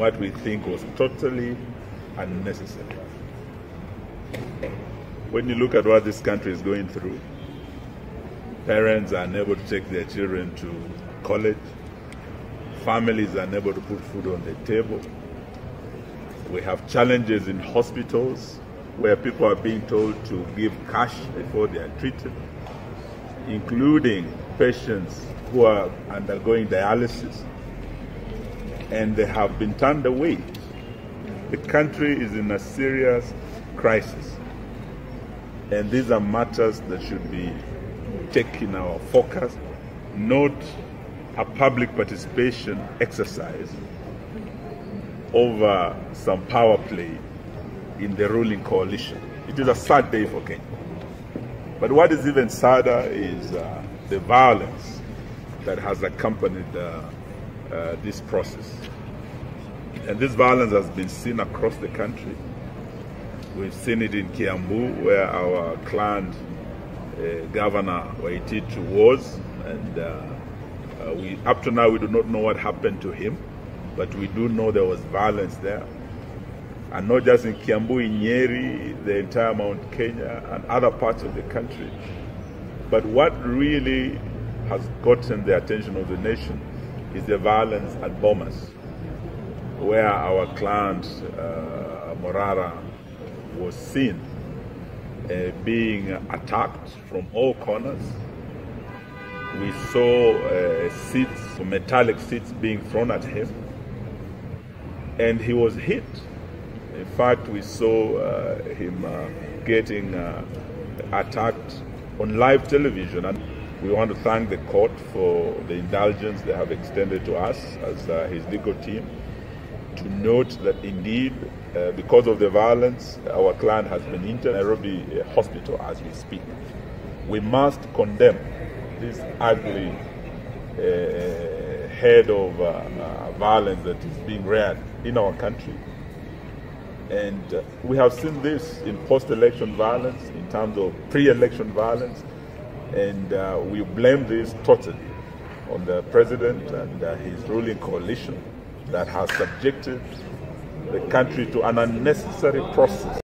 what we think was totally unnecessary. When you look at what this country is going through, parents are unable to take their children to college, families are unable to put food on the table. We have challenges in hospitals where people are being told to give cash before they are treated, including patients who are undergoing dialysis, and they have been turned away. The country is in a serious crisis, and these are matters that should be taking our focus, not a public participation exercise over some power play in the ruling coalition. It is a sad day for Kenya. But what is even sadder is the violence that has accompanied this process. And this violence has been seen across the country. We've seen it in Kiambu, where our clan governor Waititu was, and up to now we do not know what happened to him, but we do know there was violence there. And not just in Kiambu, in Nyeri, the entire Mount Kenya, and other parts of the country. But what really has gotten the attention of the nation is the violence at Bomas, where our client Morara was seen being attacked from all corners. We saw seats, metallic seats being thrown at him, and he was hit. In fact, we saw him getting attacked on live television. And we want to thank the court for the indulgence they have extended to us as his legal team, to note that indeed, because of the violence, our client has been in Nairobi hospital as we speak. We must condemn this ugly head of violence that is being reared in our country. And we have seen this in post-election violence, in terms of pre-election violence, and we blame this totally on the president and his ruling coalition that has subjected the country to an unnecessary process.